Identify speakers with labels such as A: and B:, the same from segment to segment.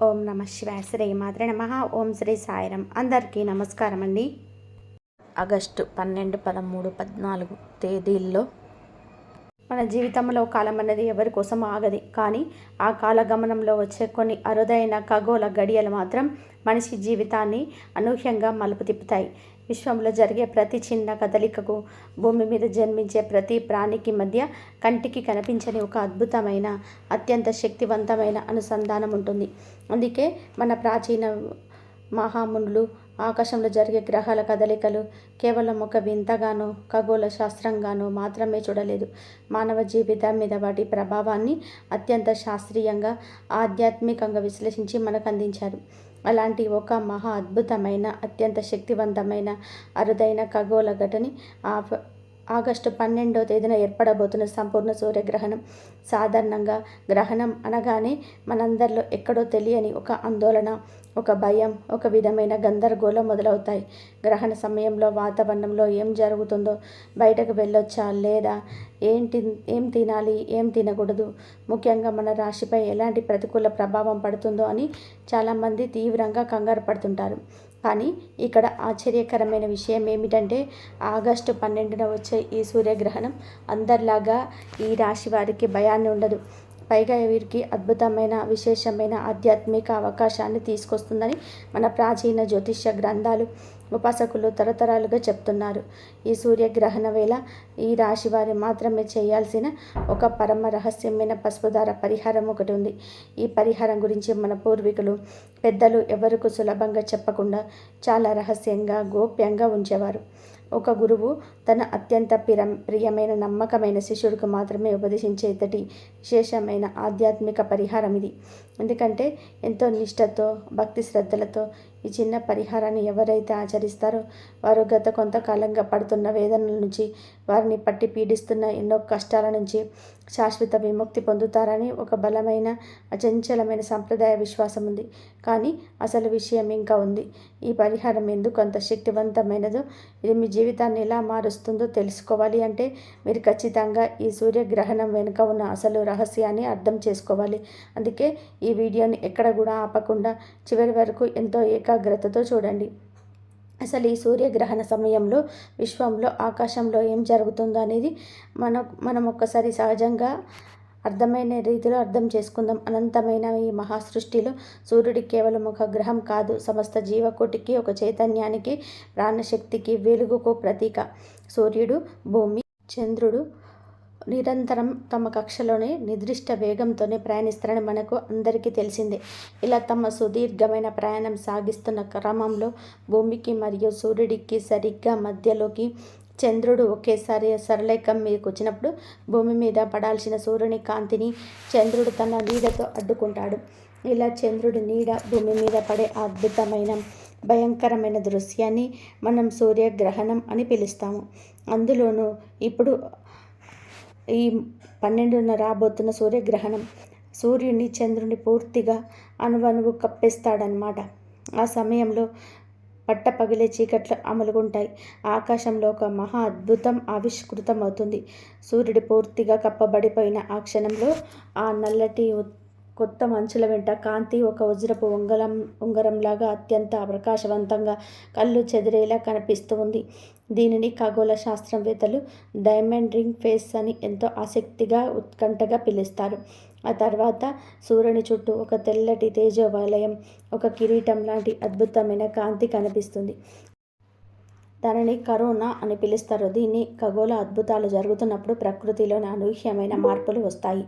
A: ఓం నమ శివాయ. శ్రీ మాత్రే నమః. ఓం శ్రీ సాయిరం. అందరికీ నమస్కారం అండి. ఆగస్టు 12, 13, 14 తేదీల్లో మన జీవితంలో కాలం అనేది ఎవరి కోసం ఆగది. కానీ ఆ కాలగమనంలో వచ్చే కొన్ని అరుదైన ఖగోళ గడియలు మాత్రం మనిషి జీవితాన్ని అనూహ్యంగా మలుపు తిప్పుతాయి. విశ్వంలో జరిగే ప్రతి చిన్న కదలికకు, భూమి మీద జన్మించే ప్రతి ప్రాణికి మధ్య కంటికి కనిపించని ఒక అద్భుతమైన, అత్యంత శక్తివంతమైన అనుసంధానం ఉంటుంది. అందుకే మన ప్రాచీన మహామునులు ఆకాశంలో జరిగే గ్రహాల కదలికలు కేవలం ఒక వింతగానో, ఖగోళ శాస్త్రంగానో మాత్రమే చూడలేదు. మానవ జీవితం మీద వాటి ప్రభావాన్ని అత్యంత శాస్త్రీయంగా, ఆధ్యాత్మికంగా విశ్లేషించి మనకు అందించారు. అలాంటి ఒక మహా అద్భుతమైన, అత్యంత శక్తివంతమైన, అరుదైన ఖగోళ ఘటన ఆగస్టు 12వ తేదీన ఏర్పడబోతున్న సంపూర్ణ సూర్యగ్రహణం. సాధారణంగా గ్రహణం అనగానే మనందరిలో ఎక్కడో తెలియని ఒక ఆందోళన, ఒక భయం, ఒక విధమైన గందరగోళం మొదలవుతాయి. గ్రహణ సమయంలో వాతావరణంలో ఏం జరుగుతుందో, బయటకు వెళ్ళొచ్చా లేదా, ఏం తినాలి, ఏం తినకూడదు, ముఖ్యంగా మన రాశిపై ఎలాంటి ప్రతికూల ప్రభావం పడుతుందో అని చాలామంది తీవ్రంగా కంగారు పడుతుంటారు. కానీ ఇక్కడ ఆశ్చర్యకరమైన విషయం ఏమిటంటే, ఆగస్టు 12న వచ్చే ఈ సూర్యగ్రహణం అందరిలాగా ఈ రాశి వారికి భయాన్ని ఉండదు. పైగా వీరికి అద్భుతమైన, విశేషమైన ఆధ్యాత్మిక అవకాశాన్ని తీసుకొస్తుందని మన ప్రాచీన జ్యోతిష్య గ్రంథాలు, ఉపాసకులు తరతరాలుగా చెప్తున్నారు. ఈ సూర్యగ్రహణ వేళ ఈ రాశి వారి మాత్రమే చేయాల్సిన ఒక పరమ రహస్యమైన పసుపుదార పరిహారం ఒకటి ఉంది. ఈ పరిహారం గురించి మన పూర్వీకులు, పెద్దలు ఎవరికి సులభంగా చెప్పకుండా చాలా రహస్యంగా, గోప్యంగా ఉంచేవారు. ఒక గురువు తన అత్యంత ప్రియమైన, నమ్మకమైన శిష్యుడికి మాత్రమే ఉపదేశించే ఇంతటి విశేషమైన ఆధ్యాత్మిక పరిహారం ఇది. ఎందుకంటే ఎంతో నిష్ఠతో, భక్తి శ్రద్ధలతో ఈ చిన్న పరిహారాన్ని ఎవరైతే ఆచరిస్తారో వారు గత కొంతకాలంగా పడుతున్న వేదనల నుంచి, వారిని పట్టి పీడిస్తున్న ఎన్నో కష్టాల నుంచి శాశ్వత విముక్తి పొందుతారని ఒక బలమైన, అచంచలమైన సంప్రదాయ విశ్వాసం ఉంది. కానీ అసలు విషయం ఇంకా ఉంది. ఈ పరిహారం ఎందుకు అంత శక్తివంతమైనదో, ఇది మీ జీవితాన్ని ఎలా మారుస్తుందో తెలుసుకోవాలి అంటే మీరు ఖచ్చితంగా ఈ సూర్యగ్రహణం వెనుక ఉన్న అసలు రహస్యాన్ని అర్థం చేసుకోవాలి. అందుకే ఈ వీడియోని ఎక్కడ కూడా ఆపకుండా చివరి వరకు ఎంతో ఏకాగ్రతతో చూడండి. అసలు ఈ సూర్యగ్రహణ సమయంలో విశ్వంలో, ఆకాశంలో ఏం జరుగుతుందో అనేది మనం ఒక్కసారి సహజంగా అర్థమైన రీతిలో అర్థం చేసుకుందాం. అనంతమైన ఈ మహాసృష్టిలో సూర్యుడు కేవలం ఒక గ్రహం కాదు, సమస్త జీవకోటికి, ఒక చైతన్యానికి, ప్రాణశక్తికి, వెలుగుకు ప్రతీక. సూర్యుడు, భూమి, చంద్రుడు నిరంతరం తమ కక్షలోనే నిర్దిష్ట వేగంతోనే ప్రయాణిస్తారని మనకు అందరికీ తెలిసిందే. ఇలా తమ సుదీర్ఘమైన ప్రయాణం సాగిస్తున్న క్రమంలో భూమికి మరియు సూర్యుడికి సరిగ్గా మధ్యలోకి చంద్రుడు ఒకేసారి సరళరేఖం మీదకి వచ్చినప్పుడు భూమి మీద పడాల్సిన సూర్యుని కాంతిని చంద్రుడు తన నీడతో అడ్డుకుంటాడు. ఇలా చంద్రుడి నీడ భూమి మీద పడే అద్భుతమైన, భయంకరమైన దృశ్యాన్ని మనం సూర్యగ్రహణం అని పిలుస్తాము. అందులోనూ ఇప్పుడు ఈ 12న రాబోతున్న సూర్యగ్రహణం సూర్యుని, చంద్రుని పూర్తిగా అణువణువు కప్పేస్తాడనమాట. ఆ సమయంలో పట్టపగిలే చీకట్లు అమలుగుంటాయి. ఆకాశంలో ఒక మహా అద్భుతం ఆవిష్కృతం అవుతుంది. సూర్యుడు పూర్తిగా కప్పబడిపోయిన ఆ క్షణంలో ఆ నల్లటి కొత్త మంచుల వెంట కాంతి ఒక వజ్రపు ఉంగరంలాగా అత్యంత ప్రకాశవంతంగా, కళ్ళు చెదిరేలా కనిపిస్తూ ఉంది. దీనిని ఖగోళ శాస్త్రవేత్తలు డైమండ్ రింగ్ ఫేస్ అని ఎంతో ఆసక్తిగా, ఉత్కంఠగా పిలుస్తారు. ఆ తర్వాత సూర్యుని చుట్టూ ఒక తెల్లటి తేజోవలయం, ఒక కిరీటం లాంటి అద్భుతమైన కాంతి కనిపిస్తుంది. దానిని కరోనా అని పిలుస్తారు. దీన్ని ఖగోళ అద్భుతాలు జరుగుతున్నప్పుడు ప్రకృతిలోని అనూహ్యమైన మార్పులు వస్తాయి.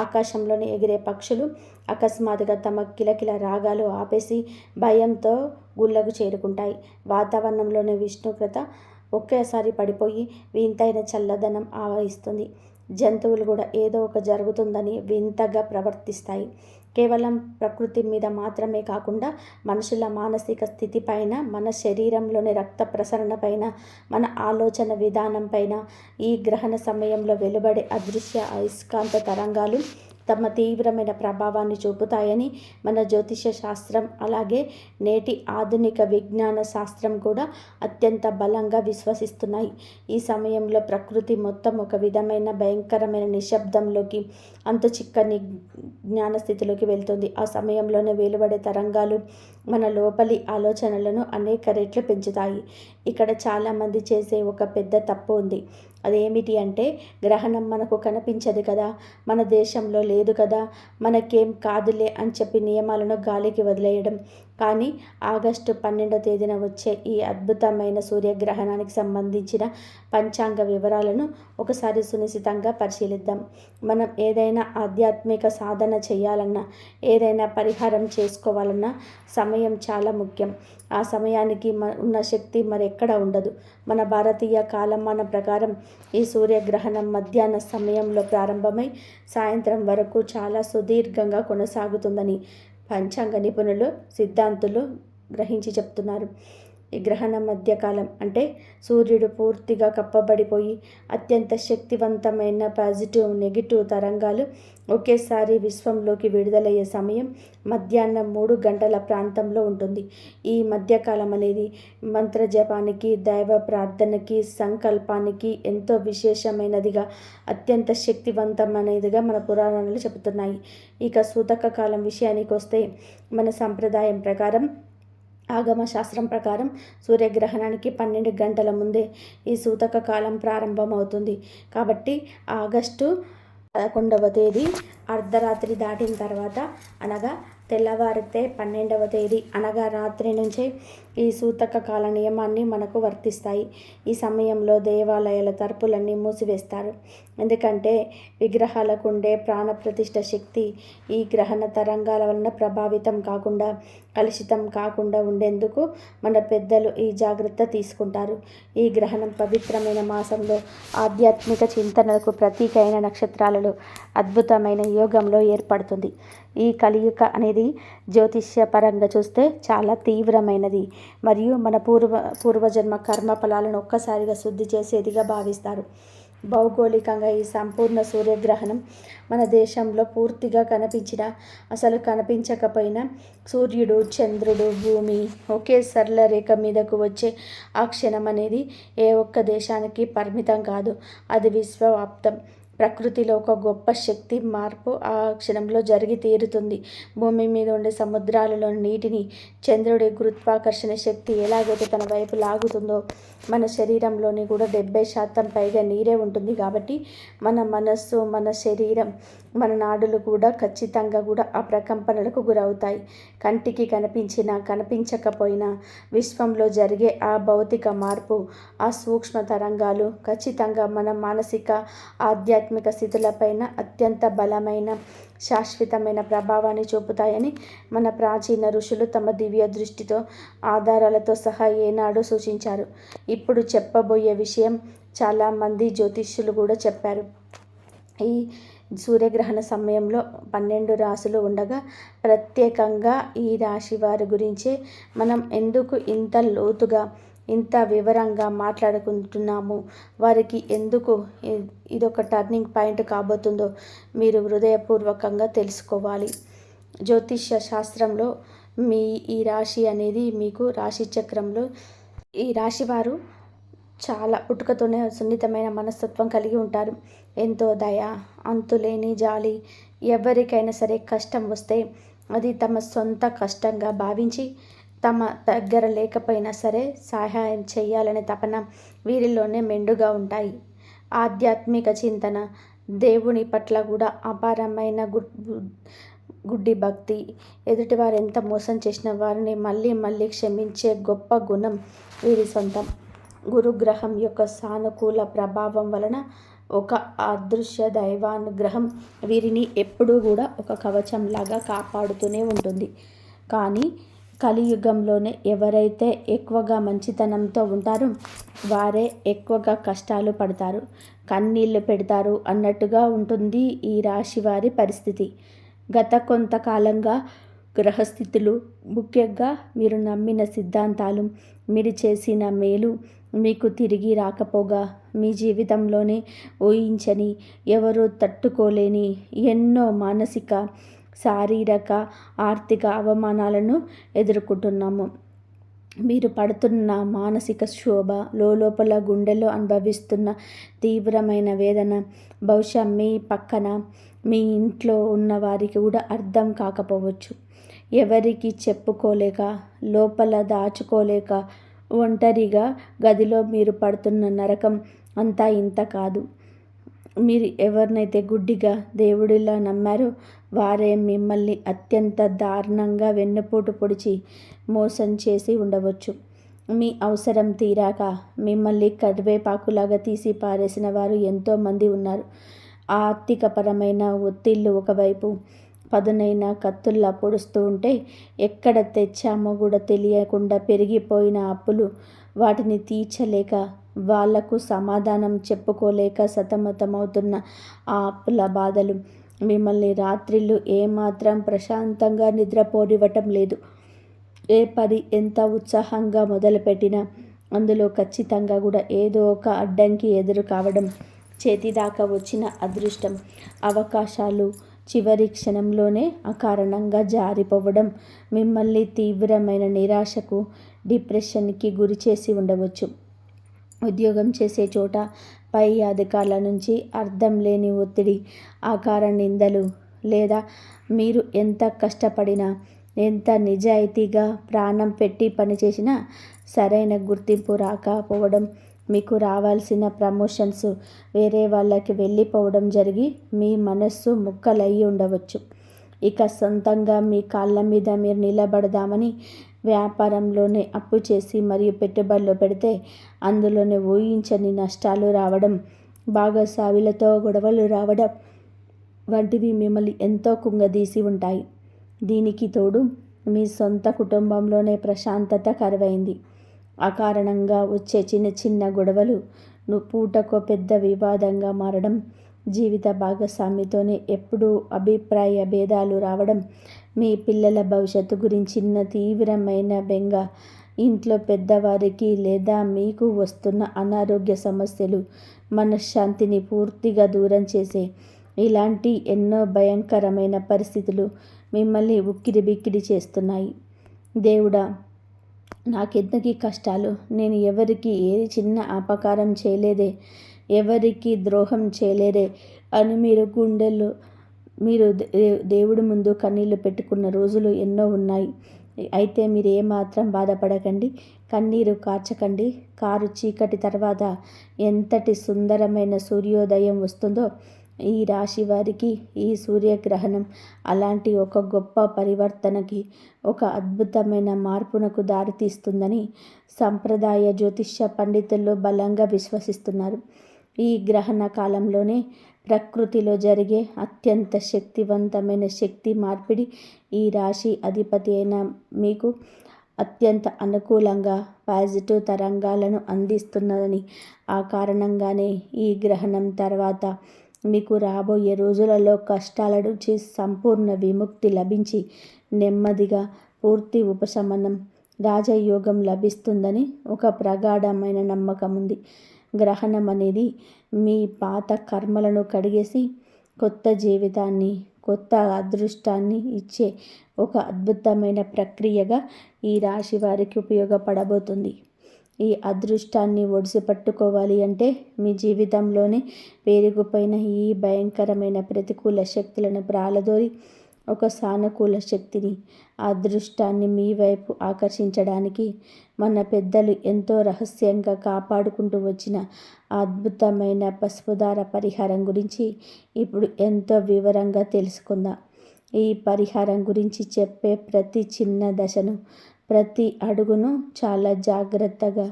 A: ఆకాశంలోని ఎగిరే పక్షులు అకస్మాత్తుగా తమ కిలకిల రాగాలు ఆపేసి భయంతో గుళ్ళకు చేరుకుంటాయి. వాతావరణంలోని ఉష్ణోగ్రత ఒకేసారి పడిపోయి వింతైన చల్లదనం ఆవహిస్తుంది. జంతువులు కూడా ఏదో ఒక జరుగుతుందని వింతగా ప్రవర్తిస్తాయి. కేవలం ప్రకృతి మీద మాత్రమే కాకుండా మనుషుల మానసిక స్థితిపైన, మన శరీరంలోని రక్త ప్రసరణ పైన, మన ఆలోచన విధానం పైన ఈ గ్రహణ సమయంలో వెలువడే అదృశ్య అయస్కాంత తరంగాలు తమ తీవ్రమైన ప్రభావాన్ని చూపుతాయని మన జ్యోతిష శాస్త్రం అలాగే నేటి ఆధునిక విజ్ఞాన శాస్త్రం కూడా అత్యంత బలంగా విశ్వసిస్తున్నాయి. ఈ సమయంలో ప్రకృతి మొత్తం ఒక విధమైన భయంకరమైన నిశ్శబ్దంలోకి, అంతుచిక్కని జ్ఞానస్థితిలోకి వెళ్తుంది. ఆ సమయంలోనే వెలువడే తరంగాలు మన లోపలి ఆలోచనలను అనేక రెట్లు పెంచుతాయి. ఇక్కడ చాలామంది చేసే ఒక పెద్ద తప్పు ఉంది. అదేమిటి అంటే, గ్రహణం మనకు కనిపించదు కదా, మన దేశంలో లేదు కదా, మనకేం కాదులే అని చెప్పి నియమాలను గాలికి వదిలేయడం. కానీ ఆగస్టు 12వ తేదీన వచ్చే ఈ అద్భుతమైన సూర్యగ్రహణానికి సంబంధించిన పంచాంగ వివరాలను ఒకసారి సునిశితంగా పరిశీలిద్దాం. మనం ఏదైనా ఆధ్యాత్మిక సాధన చేయాలన్నా, ఏదైనా పరిహారం చేసుకోవాలన్నా సమయం చాలా ముఖ్యం. ఆ సమయానికి ఉన్న శక్తి మరెక్కడ ఉండదు. మన భారతీయ కాలమానం ప్రకారం ఈ సూర్యగ్రహణం మధ్యాహ్న సమయంలో ప్రారంభమై సాయంత్రం వరకు చాలా సుదీర్ఘంగా కొనసాగుతుందని పంచాంగ నిపుణులు, సిద్ధాంతులు గ్రహించి చెప్తున్నారు. ఈ గ్రహణ మధ్యకాలం అంటే సూర్యుడు పూర్తిగా కప్పబడిపోయి అత్యంత శక్తివంతమైన పాజిటివ్, నెగిటివ్ తరంగాలు ఒకేసారి విశ్వంలోకి విడుదలయ్యే సమయం మధ్యాహ్నం 3 గంటల ప్రాంతంలో ఉంటుంది. ఈ మధ్యకాలం అనేది మంత్రజపానికి, దైవ ప్రార్థనకి, సంకల్పానికి ఎంతో విశేషమైనదిగా, అత్యంత శక్తివంతమైనదిగా మన పురాణాలు చెబుతున్నాయి. ఇక సూతక కాలం విషయానికి వస్తే, మన సంప్రదాయం ప్రకారం, ఆగమ శాస్త్రం ప్రకారం సూర్యగ్రహణానికి 12 గంటల ముందే ఈ సూతక కాలం ప్రారంభమవుతుంది. కాబట్టి ఆగస్టు 11వ తేదీ అర్ధరాత్రి దాటిన తర్వాత, అనగా తెల్లవారితే 12వ తేదీ అనగా రాత్రి నుంచే ఈ సూతక కాల నియమాన్ని మనకు వర్తిస్తాయి. ఈ సమయంలో దేవాలయాల తలుపులన్నీ మూసివేస్తారు. ఎందుకంటే విగ్రహాలకు ఉండే ప్రాణప్రతిష్ఠ శక్తి ఈ గ్రహణ తరంగాల వలన ప్రభావితం కాకుండా, కలుషితం కాకుండా ఉండేందుకు మన పెద్దలు ఈ జాగ్రత్త తీసుకుంటారు. ఈ గ్రహణం పవిత్రమైన మాసంలో ఆధ్యాత్మిక చింతనలకు ప్రతీక అయిన నక్షత్రాలలో అద్భుతమైన యోగంలో ఏర్పడుతుంది. ఈ కలియుగ అనేది జ్యోతిష్యపరంగా చూస్తే చాలా తీవ్రమైనది మరియు మన పూర్వజన్మ కర్మ ఫలాలను ఒక్కసారిగా శుద్ధి చేసేదిగా భావిస్తారు. భౌగోళికంగా ఈ సంపూర్ణ సూర్యగ్రహణం మన దేశంలో పూర్తిగా కనిపించినా, అసలు కనిపించకపోయినా, సూర్యుడు, చంద్రుడు, భూమి ఒకే సరళ రేఖ మీదకు వచ్చే ఆ క్షణం అనేది ఏ ఒక్క దేశానికి పరిమితం కాదు. అది విశ్వవ్యాప్తం. ప్రకృతిలో ఒక గొప్ప శక్తి మార్పు ఆ క్షణంలో జరిగి తీరుతుంది. భూమి మీద ఉండే సముద్రాలలోని నీటిని చంద్రుడి గురుత్వాకర్షణ శక్తి ఎలాగైతే తన వైపు లాగుతుందో, మన శరీరంలోని కూడా 70% పైగా నీరే ఉంటుంది. కాబట్టి మన మనస్సు, మన శరీరం, మన నాడులు కూడా ఖచ్చితంగా కూడా ఆ ప్రకంపనలకు గురవుతాయి. కంటికి కనిపించినా కనిపించకపోయినా విశ్వంలో జరిగే ఆ భౌతిక మార్పు, ఆ సూక్ష్మ తరంగాలు ఖచ్చితంగా మన మానసిక, ఆధ్యాత్మిక స్థితులపైన అత్యంత బలమైన, శాశ్వతమైన ప్రభావాన్ని చూపుతాయని మన ప్రాచీన ఋషులు తమ దివ్య దృష్టితో, ఆధారాలతో సహా ఏనాడు సూచించారు. ఇప్పుడు చెప్పబోయే విషయం చాలామంది జ్యోతిష్యులు కూడా చెప్పారు. ఈ సూర్యగ్రహణ సమయంలో 12 రాశులు ఉండగా ప్రత్యేకంగా ఈ రాశి వారి గురించే మనం ఎందుకు ఇంత లోతుగా, ఇంత వివరంగా మాట్లాడుకుంటున్నాము, వారికి ఎందుకు ఇదొక టర్నింగ్ పాయింట్ కాబోతుందో మీరు హృదయపూర్వకంగా తెలుసుకోవాలి. జ్యోతిష్య శాస్త్రంలో ఈ రాశి అనేది మీకు రాశి చక్రంలో, ఈ రాశి వారు చాలా పుట్టుకతోనే సున్నితమైన మనస్తత్వం కలిగి ఉంటారు. ఎంతో దయ, అంతులేని జాలి. ఎవరికైనా సరే కష్టం వస్తే అది తమ సొంత కష్టంగా భావించి, తమ దగ్గర లేకపోయినా సరే సహాయం చేయాలనే తపన వీరిలోనే మెండుగా ఉంటాయి. ఆధ్యాత్మిక చింతన, దేవుని పట్ల కూడా అపారమైన గుడ్డి భక్తి, ఎదుటివారు ఎంత మోసం చేసిన వారిని మళ్ళీ మళ్ళీ క్షమించే గొప్ప గుణం వీరి సొంతం. గురుగ్రహం యొక్క సానుకూల ప్రభావం వలన ఒక అదృశ్య దైవానుగ్రహం వీరిని ఎప్పుడూ కూడా ఒక కవచంలాగా కాపాడుతూనే ఉంటుంది. కానీ కలియుగంలోనే ఎవరైతే ఎక్కువగా మంచితనంతో ఉంటారో వారే ఎక్కువగా కష్టాలు పడతారు, కన్నీళ్లు పెడతారు అన్నట్టుగా ఉంటుంది ఈ రాశి వారి పరిస్థితి. గత కొంతకాలంగా గ్రహస్థితులు, ముఖ్యంగా మీరు నమ్మిన సిద్ధాంతాలు, మీరు చేసిన మేలు, మీకు తిరిగి రాకపోగా మీ జీవితంలోనే ఊహించని, ఎవరూ తట్టుకోలేని ఎన్నో మానసిక, శారీరక, ఆర్థిక అవమానాలను ఎదుర్కొంటున్నాము. మీరు పడుతున్న మానసిక క్షోభ, లోపల గుండెలో అనుభవిస్తున్న తీవ్రమైన వేదన బహుశా మీ పక్కన మీ ఇంట్లో ఉన్న వారికి కూడా అర్థం కాకపోవచ్చు. ఎవరికి చెప్పుకోలేక, లోపల దాచుకోలేక, ఒంటరిగా గదిలో మీరు పడుతున్న నరకం అంతా ఇంత కాదు. మీరు ఎవరినైతే గుడ్డిగా దేవుడిలా నమ్మారో వారే మిమ్మల్ని అత్యంత దారుణంగా వెన్నుపోటు పొడిచి మోసం చేసి ఉండవచ్చు. మీ అవసరం తీరాక మిమ్మల్ని కరివేపాకులాగా తీసి పారేసిన వారు ఎంతోమంది ఉన్నారు. ఆర్థికపరమైన ఒత్తిళ్లు ఒకవైపు పదునైన కత్తుల్లా పొడుస్తూ ఉంటే, ఎక్కడ తెచ్చామో కూడా తెలియకుండా పెరిగిపోయిన అప్పులు, వాటిని తీర్చలేక వాళ్లకు సమాధానం చెప్పుకోలేక సతమతమవుతున్న ఆ అప్పుల బాధలు మిమ్మల్ని రాత్రిళ్ళు ఏమాత్రం ప్రశాంతంగా నిద్రపోనివ్వటం లేదు. ఏ పని ఎంత ఉత్సాహంగా మొదలుపెట్టినా అందులో ఖచ్చితంగా కూడా ఏదో ఒక అడ్డంకి ఎదురు కావడం, చేతిదాకా వచ్చిన అదృష్టం, అవకాశాలు చివరి క్షణంలోనే అకారణంగా జారిపోవడం మిమ్మల్ని తీవ్రమైన నిరాశకు, డిప్రెషన్కి గురి చేసి ఉండవచ్చు. ఉద్యోగం చేసే చోట పై అధికారుల నుంచి అర్థం లేని ఒత్తిడి, ఆకార నిందలు, లేదా మీరు ఎంత కష్టపడినా, ఎంత నిజాయితీగా ప్రాణం పెట్టి పనిచేసినా సరైన గుర్తింపు రాకపోవడం, మీకు రావాల్సిన ప్రమోషన్స్ వేరే వాళ్ళకి వెళ్ళిపోవడం జరిగి మీ మనస్సు ముక్కలయ్యి ఉండవచ్చు. ఇక సొంతంగా మీ కాళ్ళ మీద మీరు నిలబడదామని వ్యాపారంలోనే అప్పు చేసి మరియు పెట్టుబడులు పెడితే అందులోనే ఊహించని నష్టాలు రావడం, భాగస్వాములతో గొడవలు రావడం వంటివి మిమ్మల్ని ఎంతో కుంగదీసి ఉంటాయి. దీనికి తోడు మీ సొంత కుటుంబంలోనే ప్రశాంతత కరువైంది. అకారణంగా వచ్చే చిన్న చిన్న గొడవలు పూటకో పెద్ద వివాదంగా మారడం, జీవిత భాగస్వామితోనే ఎప్పుడూ అభిప్రాయ భేదాలు రావడం, మీ పిల్లల భవిష్యత్తు గురించిన తీవ్రమైన బెంగ, ఇంట్లో పెద్దవారికి లేదా మీకు వస్తున్న అనారోగ్య సమస్యలు మనశ్శాంతిని పూర్తిగా దూరం చేసే ఇలాంటి ఎన్నో భయంకరమైన పరిస్థితులు మిమ్మల్ని ఉక్కిరిబిక్కిరి చేస్తున్నాయి. దేవుడా, నాకెందుకీ కష్టాలు? నేను ఎవరికి ఏ చిన్న అపకారం చేయలేదే, ఎవరికి ద్రోహం చేయలేదే అని మీరు గుండెల్లో మీరు దేవుడి ముందు కన్నీళ్లు పెట్టుకున్న రోజులు ఎన్నో ఉన్నాయి. అయితే మీరు ఏమాత్రం బాధపడకండి, కన్నీరు కార్చకండి. కారు చీకటి తర్వాత ఎంతటి సుందరమైన సూర్యోదయం వస్తుందో ఈ రాశి వారికి ఈ సూర్యగ్రహణం అలాంటి ఒక గొప్ప పరివర్తనకి, ఒక అద్భుతమైన మార్పునకు దారితీస్తుందని సంప్రదాయ జ్యోతిష్య పండితులు బలంగా విశ్వసిస్తున్నారు. ఈ గ్రహణ కాలంలోనే ప్రకృతిలో జరిగే అత్యంత శక్తివంతమైన శక్తి మార్పిడి ఈ రాశి అధిపతి అయిన మీకు అత్యంత అనుకూలంగా పాజిటివ్ తరంగాలను అందిస్తున్నదని, ఆ కారణంగానే ఈ గ్రహణం తర్వాత మీకు రాబోయే రోజులలో కష్టాల నుంచి సంపూర్ణ విముక్తి లభించి నెమ్మదిగా పూర్తి ఉపశమనం, రాజయోగం లభిస్తుందని ఒక ప్రగాఢమైన నమ్మకం ఉంది. గ్రహణం అనేది మీ పాత కర్మలను కడిగేసి కొత్త జీవితాన్ని, కొత్త అదృష్టాన్ని ఇచ్చే ఒక అద్భుతమైన ప్రక్రియగా ఈ రాశి వారికి ఉపయోగపడబోతుంది. ఈ అదృష్టాన్ని ఒడిసి పట్టుకోవాలి అంటే మీ జీవితంలోనే పేరుకుపోయిన ఈ భయంకరమైన ప్రతికూల శక్తులను ప్రాలదోరి ఒక సానుకూల శక్తిని, అదృష్టాన్ని మీ వైపు ఆకర్షించడానికి మన పెద్దలు ఎంతో రహస్యంగా కాపాడుకుంటూ వచ్చిన అద్భుతమైన పసుపుదార పరిహారం గురించి ఇప్పుడు ఎంతో వివరంగా తెలుసుకుందాం. ఈ పరిహారం గురించి చెప్పే ప్రతి చిన్న దశను, ప్రతి అడుగును చాలా జాగ్రత్తగా,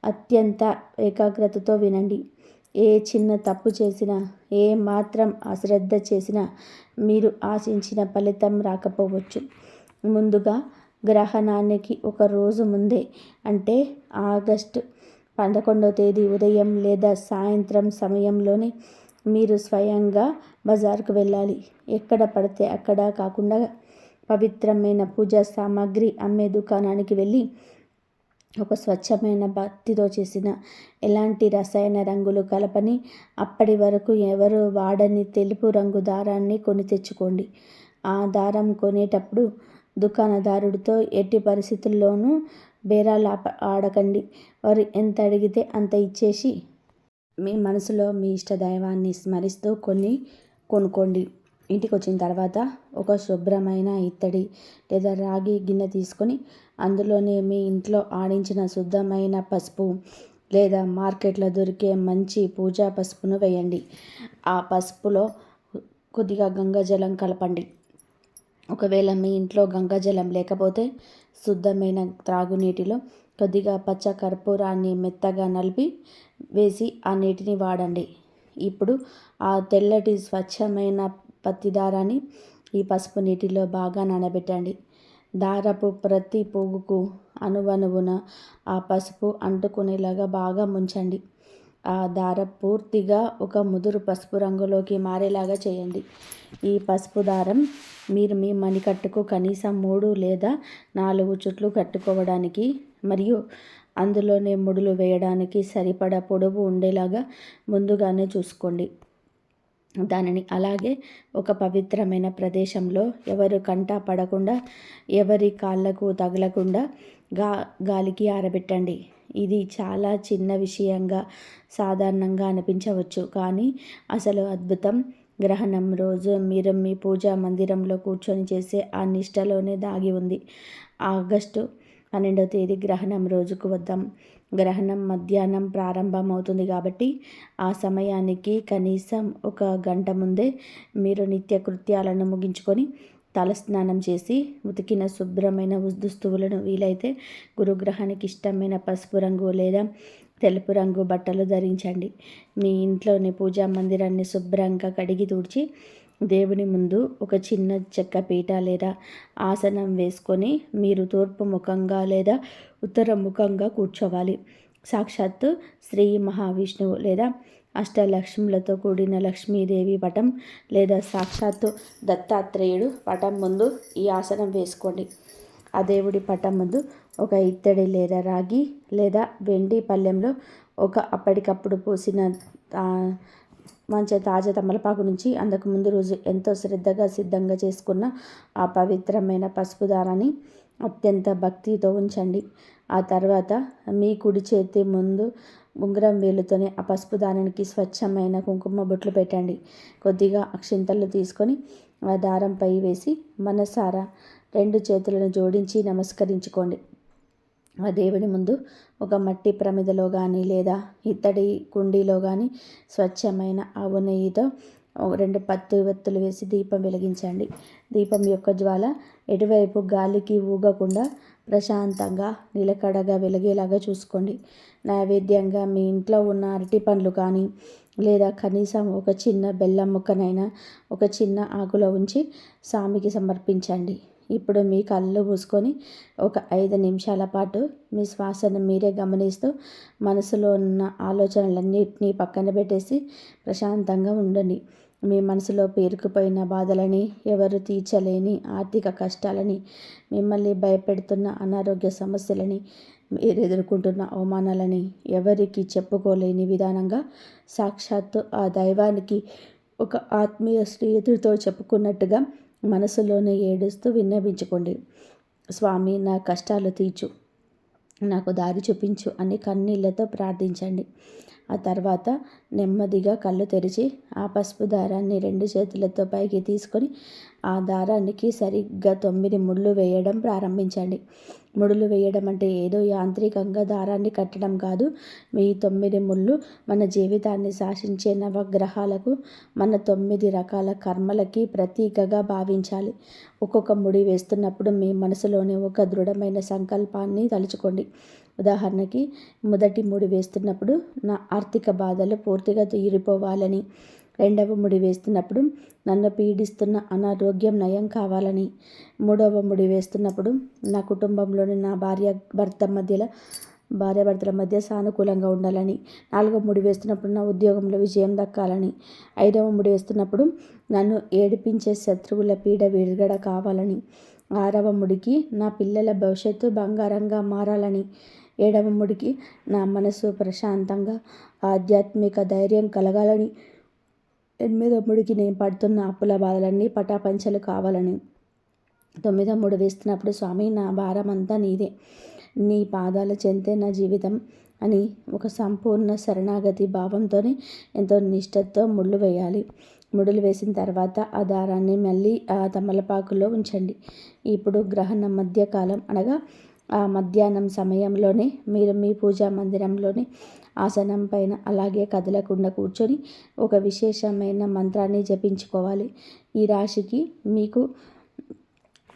A: అత్యంత ఏకాగ్రతతో వినండి. ఏ చిన్న తప్పు చేసినా, ఏ మాత్రం అశ్రద్ధ చేసినా మీరు ఆశించిన ఫలితం రాకపోవచ్చు. ముందుగా గ్రహణానికి ఒక రోజు ముందే, అంటే ఆగస్టు 11వ తేదీ ఉదయం లేదా సాయంత్రం సమయంలోనే మీరు స్వయంగా బజార్కు వెళ్ళాలి. ఎక్కడ పడితే అక్కడ కాకుండా పవిత్రమైన పూజా సామాగ్రి అమ్మే దుకాణానికి వెళ్ళి ఒక స్వచ్ఛమైన పత్తితో చేసిన ఎలాంటి రసాయన రంగులు కలపని అప్పటి వరకు ఎవరు వాడని తెలుపు రంగు దారాన్ని కొని తెచ్చుకోండి. ఆ దారం కొనేటప్పుడు దుకాణదారుడితో ఎట్టి పరిస్థితుల్లోనూ బేరాలు ఆడకండి. వారు ఎంత అడిగితే అంత ఇచ్చేసి మీ మనసులో మీ ఇష్ట దైవాన్ని స్మరిస్తూ కొనుక్కోండి. ఇంటికి వచ్చిన తర్వాత ఒక శుభ్రమైన ఇత్తడి లేదా రాగి గిన్నె తీసుకొని అందులోనే మీ ఇంట్లో ఆడించిన శుద్ధమైన పసుపు లేదా మార్కెట్లో దొరికే మంచి పూజా పసుపును వేయండి. ఆ పసుపులో కొద్దిగా గంగాజలం కలపండి. ఒకవేళ మీ ఇంట్లో గంగాజలం లేకపోతే శుద్ధమైన త్రాగునీటిలో కొద్దిగా పచ్చ కర్పూరాన్ని మెత్తగా నలిపి వేసి ఆ నీటిని వాడండి. ఇప్పుడు ఆ తెల్లటి స్వచ్ఛమైన పత్తి దారాన్ని ఈ పసుపు నీటిలో బాగా నానబెట్టండి. దారపు ప్రతి పోగుకు అణువణువున ఆ పసుపు అంటుకునేలాగా బాగా ముంచండి. ఆ దారం పూర్తిగా ఒక ముదురు పసుపు రంగులోకి మారేలాగా చేయండి. ఈ పసుపు దారం మీరు మీ మణికట్టుకు కనీసం 3 లేదా 4 చుట్లు కట్టుకోవడానికి మరియు అందులోనే ముడులు వేయడానికి సరిపడా పొడవు ఉండేలాగా ముందుగానే చూసుకోండి. దానిని అలాగే ఒక పవిత్రమైన ప్రదేశంలో ఎవరు కంట పడకుండా, ఎవరి కాళ్ళకు తగలకుండా గాలికి ఆరబెట్టండి. ఇది చాలా చిన్న విషయంగా సాధారణంగా అనిపించవచ్చు, కానీ అసలు అద్భుతం గ్రహణం రోజు మీరు మీ పూజా మందిరంలో కూర్చొని చేసే ఆ నిష్టలోనే దాగి ఉంది. ఆగస్టు 12వ తేదీ గ్రహణం రోజుకు వద్దాం. గ్రహణం మధ్యాహ్నం ప్రారంభమవుతుంది కాబట్టి ఆ సమయానికి కనీసం 1 గంట ముందే మీరు నిత్య కృత్యాలను ముగించుకొని తలస్నానం చేసి ఉతికిన శుభ్రమైన దుస్తువులను, వీలైతే గురుగ్రహానికి ఇష్టమైన పసుపు రంగు లేదా తెలుపు రంగు బట్టలు ధరించండి. మీ ఇంట్లోని పూజా మందిరాన్ని శుభ్రంగా కడిగి తుడిచి దేవుని ముందు ఒక చిన్న చెక్క పీట లేదా ఆసనం వేసుకొని మీరు తూర్పు ముఖంగా లేదా ఉత్తర ముఖంగా కూర్చోవాలి. సాక్షాత్తు శ్రీ మహావిష్ణువు లేదా అష్టలక్ష్ములతో కూడిన లక్ష్మీదేవి పటం లేదా సాక్షాత్తు దత్తాత్రేయుడు పటం ముందు ఈ ఆసనం వేసుకోండి. ఆ దేవుడి పటం ముందు ఒక ఇత్తడి లేదా రాగి లేదా వెండి పళ్ళెంలో ఒక అప్పటికప్పుడు పోసిన మంచి తాజా తమలపాకు నుంచి అంతకుముందు రోజు ఎంతో శ్రద్ధగా సిద్ధంగా చేసుకున్న ఆ పవిత్రమైన పసుపు దారాన్ని అత్యంత భక్తితో ఉంచండి. ఆ తర్వాత మీ కుడి చేతి ముందు ఉంగరం వేలుతోనే ఆ పసుపు దారానికి స్వచ్ఛమైన కుంకుమ బొట్లు పెట్టండి. కొద్దిగా అక్షింతలు తీసుకొని ఆ దారంపై వేసి మనసారా 2 చేతులను జోడించి నమస్కరించుకోండి. ఆ దేవుడి ముందు ఒక మట్టి ప్రమిదలో కానీ లేదా ఇత్తడి కుండీలో కానీ స్వచ్ఛమైన ఆవు నెయ్యితో 2 పత్తి ఒత్తులు వేసి దీపం వెలిగించండి. దీపం యొక్క జ్వాల ఎటువైపు గాలికి ఊగకుండా ప్రశాంతంగా నిలకడగా వెలిగేలాగా చూసుకోండి. నైవేద్యంగా మీ ఇంట్లో ఉన్న అరటి పండ్లు కానీ లేదా కనీసం ఒక చిన్న బెల్లం ముక్కనైనా ఒక చిన్న ఆకులో ఉంచి స్వామికి సమర్పించండి. ఇప్పుడు మీ కళ్ళు మూసుకొని ఒక 5 నిమిషాల పాటు మీ శ్వాసను మీరే గమనిస్తూ మనసులో ఉన్న ఆలోచనలన్నింటినీ పక్కన పెట్టేసి ప్రశాంతంగా ఉండండి. మీ మనసులో పేరుకుపోయిన బాధలని, ఎవరు తీర్చలేని ఆర్థిక కష్టాలని, మిమ్మల్ని భయపెడుతున్న అనారోగ్య సమస్యలని, మీరు ఎదుర్కొంటున్న అవమానాలని ఎవరికి చెప్పుకోలేని విధానంగా సాక్షాత్తు ఆ దైవానికి ఒక ఆత్మీయ స్నేహితుడితో చెప్పుకున్నట్టుగా మనసులోనే ఏడుస్తూ విన్నవించుకోండి. స్వామి, నా కష్టాలు తీర్చు, నాకు దారి చూపించు అని కన్నీళ్లతో ప్రార్థించండి. ఆ తర్వాత నెమ్మదిగా కళ్ళు తెరిచి ఆ పసుపు దారాన్ని 2 చేతులతో పైకి తీసుకొని ఆ దారానికి సరిగ్గా 9 ముళ్ళు వేయడం ప్రారంభించండి. ముడులు వేయడం అంటే ఏదో యాంత్రికంగా దారాన్ని కట్టడం కాదు. మీ 9 ముళ్ళు మన జీవితాన్ని శాసించే నవగ్రహాలకు, మన 9 రకాల కర్మలకి ప్రతీకగా భావించాలి. ఒక్కొక్క ముడి వేస్తున్నప్పుడు మీ మనసులోనే ఒక దృఢమైన సంకల్పాన్ని తలుచుకోండి. ఉదాహరణకి, మొదటి ముడి వేస్తున్నప్పుడు నా ఆర్థిక బాధలు పూర్తిగా తీరిపోవాలని, రెండవ ముడి వేస్తున్నప్పుడు నన్ను పీడిస్తున్న అనారోగ్యం నయం కావాలని, మూడవ ముడి వేస్తున్నప్పుడు నా కుటుంబంలోని నా భార్యాభర్తల మధ్య సానుకూలంగా ఉండాలని, నాలుగవ ముడి వేస్తున్నప్పుడు నా ఉద్యోగంలో విజయం దక్కాలని, 5వ ముడి వేస్తున్నప్పుడు నన్ను ఏడిపించే శత్రువుల పీడ విరగడ కావాలని, 6వ ముడికి నా పిల్లల భవిష్యత్తు బంగారంగా మారాలని, 7వ ముడికి నా మనసు ప్రశాంతంగా ఆధ్యాత్మిక ధైర్యం కలగాలని. 8వ ముడికి నేను పడుతున్న అప్పుల బాధలన్నీ పటాపంచలు కావాలని. 9వ ముడి వేస్తున్నప్పుడు స్వామి నా భారమంతా నీదే, నీ పాదాల చెంతే నా జీవితం అని ఒక సంపూర్ణ శరణాగతి భావంతోనే ఎంతో నిష్ఠతో ముళ్ళు వేయాలి. ముడులు వేసిన తర్వాత ఆ దారాన్ని మళ్ళీ ఆ తమలపాకులో ఉంచండి. ఇప్పుడు గ్రహణ మధ్యకాలం అనగా ఆ మధ్యాహ్నం సమయంలోనే మీరు మీ పూజా మందిరంలోని ఆసనం పైన అలాగే కదలకుండా కూర్చొని ఒక విశేషమైన మంత్రాన్ని జపించుకోవాలి. ఈ రాశికి మీకు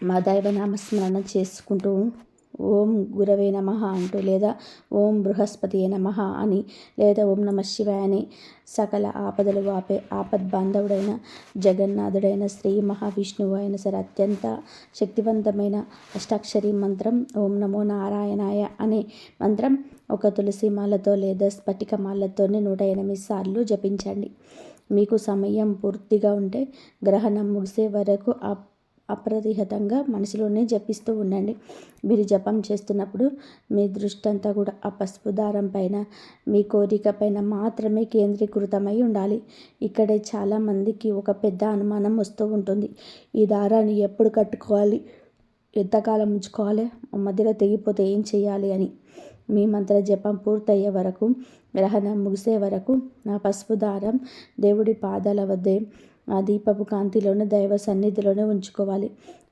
A: మా దైవనామస్మరణ చేసుకుంటూ ఓం గురవే నమః అంటూ, లేదా ఓం బృహస్పతియే నమః అని, లేదా ఓం నమః శివాయ అని సకల ఆపదలు ఆపే ఆపద్బాంధవుడైన జగన్నాథుడైన శ్రీ మహావిష్ణువు అయిన సరే అత్యంత శక్తివంతమైన అష్టాక్షరి మంత్రం ఓం నమో నారాయణాయ అనే మంత్రం ఒక తులసి మాలతో లేదా స్ఫటిక మాలతోనే 108 సార్లు జపించండి. మీకు సమయం పూర్తిగా ఉంటే గ్రహణం ముగిసే వరకు అప్రతిహతంగా మనసులోనే జపిస్తూ ఉండండి. మీరు జపం చేస్తున్నప్పుడు మీ దృష్టి అంతా కూడా ఆ పసుపు దారం పైన, మీ కోరిక పైన మాత్రమే కేంద్రీకృతమై ఉండాలి. ఇక్కడే చాలామందికి ఒక పెద్ద అనుమానం వస్తూ ఉంటుంది. ఈ దారాన్ని ఎప్పుడు కట్టుకోవాలి, ఎంతకాలం ఉంచుకోవాలి, మధ్యలో తెగిపోతే ఏం చేయాలి అని. మీ మంత్ర జపం పూర్తయ్యే వరకు, గ్రహణం ముగిసే వరకు ఆ పసుపు దారం దేవుడి పాదాల వద్దే ఆ దీపపు కాంతిలోనే దైవ సన్నిధిలోనే ఉంచుకోవాలి.